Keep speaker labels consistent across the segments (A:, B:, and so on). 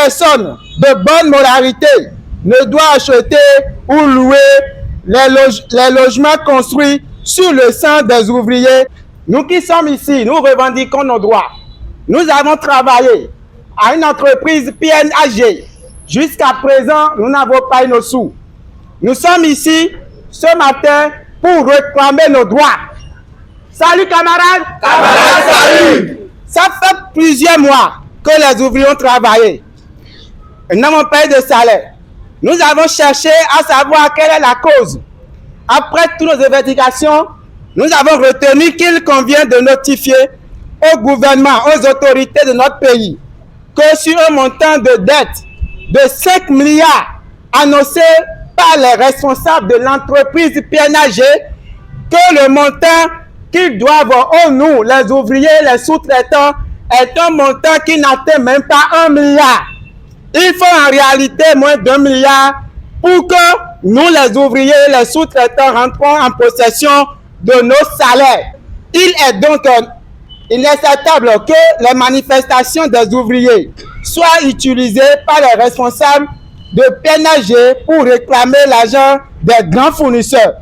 A: personne de bonne moralité ne doit acheter ou louer les logements construits sur le sang des ouvriers. Nous qui sommes ici, nous revendiquons nos droits. Nous avons travaillé à une entreprise PNAG. Jusqu'à présent, nous n'avons pas eu nos sous. Nous sommes ici ce matin pour réclamer nos droits. Salut camarades!
B: Camarades, salut!
A: Ça fait plusieurs mois que les ouvriers ont travaillé. Ils n'ont pas eu de salaire. Nous avons cherché à savoir quelle est la cause. Après toutes nos investigations, nous avons retenu qu'il convient de notifier au gouvernement, aux autorités de notre pays, que sur un montant de dette de 5 milliards annoncé par les responsables de l'entreprise PNAG, que le montant qu'ils doivent, nous, les ouvriers, les sous-traitants, est un montant qui n'atteint même pas 1 milliard. Il faut en réalité moins d'1 milliard pour que nous, les ouvriers, les sous-traitants, rentrons en possession de nos salaires. Il est donc inacceptable que les manifestations des ouvriers soient utilisées par les responsables de PNAG pour réclamer l'argent des grands fournisseurs.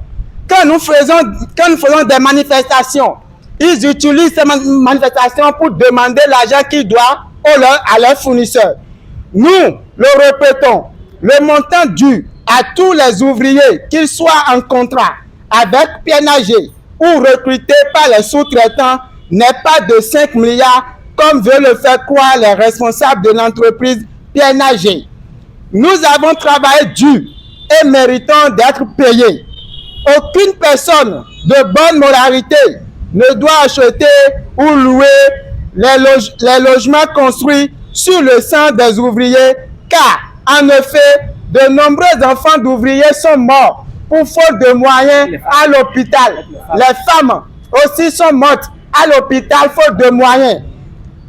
A: Quand nous faisons des manifestations, ils utilisent ces manifestations pour demander l'argent qu'ils doivent à leurs fournisseurs. Nous le répétons, le montant dû à tous les ouvriers, qu'ils soient en contrat avec PNAG ou recrutés par les sous-traitants, n'est pas de 5 milliards comme veulent le faire croire les responsables de l'entreprise PNAG. Nous avons travaillé dur et méritons d'être payés. Aucune personne de bonne moralité ne doit acheter ou louer les logements construits sur le sang des ouvriers, car en effet, de nombreux enfants d'ouvriers sont morts pour faute de moyens à l'hôpital. Les femmes aussi sont mortes à l'hôpital faute de moyens.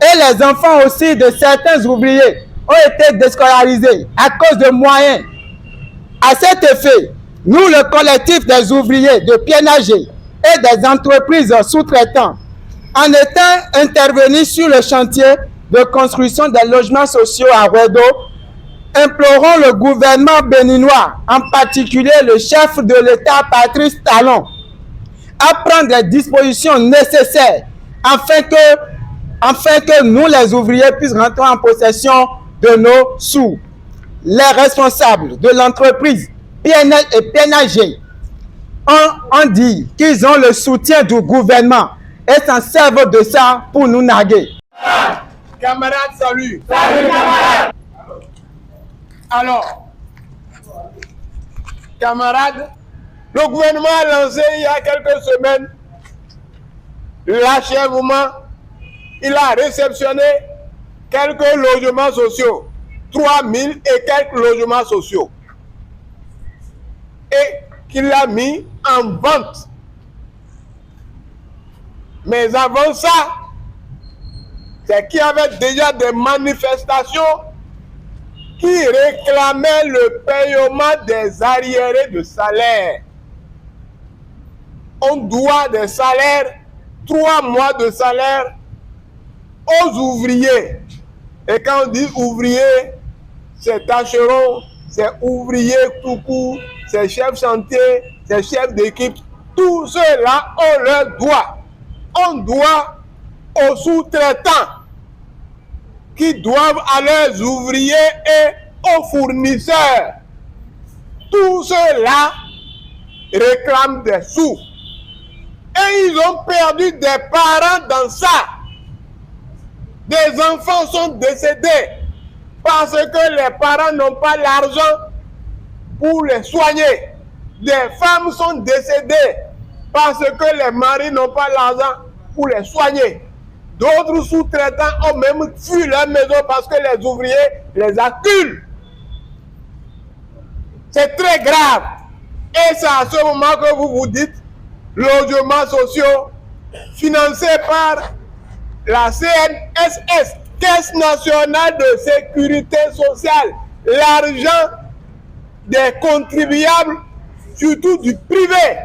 A: Et les enfants aussi de certains ouvriers ont été déscolarisés à cause de moyens. À cet effet, nous, le collectif des ouvriers de PNAG et des entreprises sous-traitants, en étant intervenus sur le chantier de construction des logements sociaux à Wedo, implorons le gouvernement béninois, en particulier le chef de l'État Patrice Talon, à prendre les dispositions nécessaires afin que nous, les ouvriers, puissions rentrer en possession de nos sous. Les responsables de l'entreprise PNAG ont dit qu'ils ont le soutien du gouvernement et s'en servent de ça pour nous narguer.
B: Camarades, salut!
C: Salut, camarades!
B: Alors, camarades, le gouvernement a lancé il y a quelques semaines l'achèvement. Il a réceptionné quelques logements sociaux, 3000 et quelques logements sociaux, et qu'il a mis en vente. Mais avant ça, c'est qu'il y avait déjà des manifestations qui réclamaient le paiement des arriérés de salaire. On doit des salaires, 3 mois de salaire aux ouvriers. Et quand on dit ouvrier, c'est tâcheron, c'est ouvrier tout court, c'est chef chantier, c'est chef d'équipe. Tout cela, on leur doit. On doit aux sous-traitants qui doivent à leurs ouvriers et aux fournisseurs. Tout cela réclame des sous. Et ils ont perdu des parents dans ça. Des enfants sont décédés parce que les parents n'ont pas l'argent pour les soigner. Des femmes sont décédées parce que les maris n'ont pas l'argent pour les soigner. D'autres sous-traitants ont même fui leur maison parce que les ouvriers les acculent. C'est très grave. Et c'est à ce moment que vous vous dites logements sociaux financés par la CNSS, Caisse nationale de sécurité sociale, l'argent des contribuables, surtout du privé.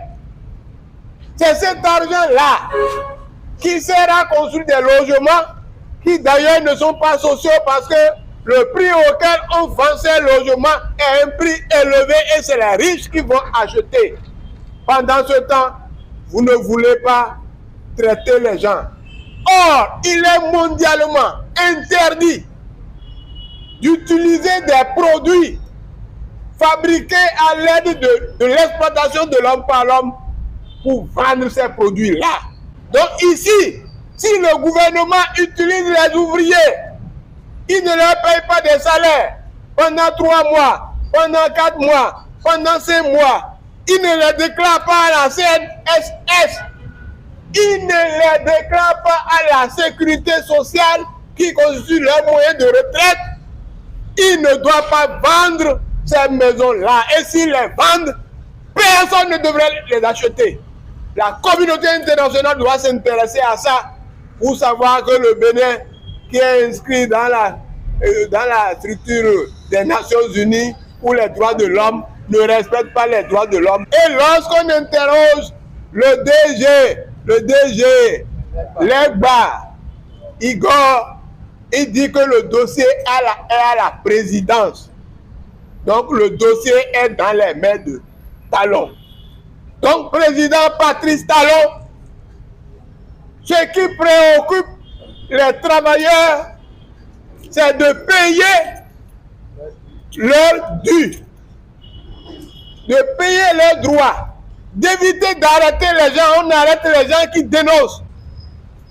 B: C'est cet argent-là qui sert à construire des logements qui d'ailleurs ne sont pas sociaux parce que le prix auquel on vend ces logements est un prix élevé et c'est les riches qui vont acheter. Pendant ce temps, vous ne voulez pas traiter les gens. Or, il est mondialement interdit d'utiliser des produits fabriqués à l'aide de l'exploitation de l'homme par l'homme pour vendre ces produits-là. Donc ici, si le gouvernement utilise les ouvriers, il ne leur paye pas des salaires pendant 3 mois, pendant 4 mois, pendant 5 mois. Il ne les déclare pas à la CNSS. Il ne les déclare pas à la sécurité sociale qui constitue leur moyen de retraite. Il ne doit pas vendre ces maisons-là. Et s'ils les vendent, personne ne devrait les acheter. La communauté internationale doit s'intéresser à ça pour savoir que le Bénin, qui est inscrit dans la structure des Nations Unies pour les droits de l'homme, ne respecte pas les droits de l'homme. Et lorsqu'on interroge le DG, Legba, Igor, il dit que le dossier est à la présidence. Donc le dossier est dans les mains de Talon. Donc président Patrice Talon, ce qui préoccupe les travailleurs, c'est de payer leurs dû, de payer leurs droits, d'éviter d'arrêter les gens. On arrête les gens qui dénoncent,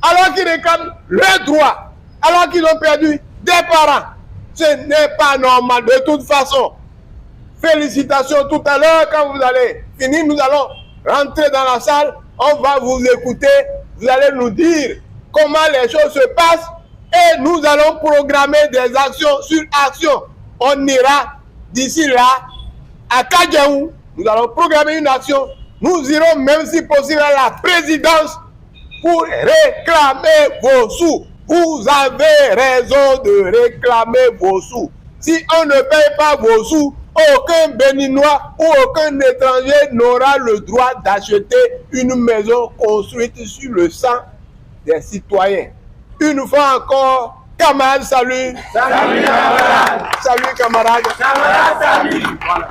B: alors qu'ils réclament leurs droits, alors qu'ils ont perdu des parents. Ce n'est pas normal de toute façon. Félicitations tout à l'heure, quand vous allez finir, nous allons rentrer dans la salle, on va vous écouter, vous allez nous dire comment les choses se passent et nous allons programmer des actions sur actions. On ira d'ici là à Kadjaou, nous allons programmer une action, nous irons même si possible à la présidence pour réclamer vos sous. Vous avez raison de réclamer vos sous. Si on ne paye pas vos sous, aucun Béninois ou aucun étranger n'aura le droit d'acheter une maison construite sur le sang des citoyens. Une fois encore, camarades, salut.
A: Salut camarades.
B: Salut camarades.
A: Camarades, salut. Voilà.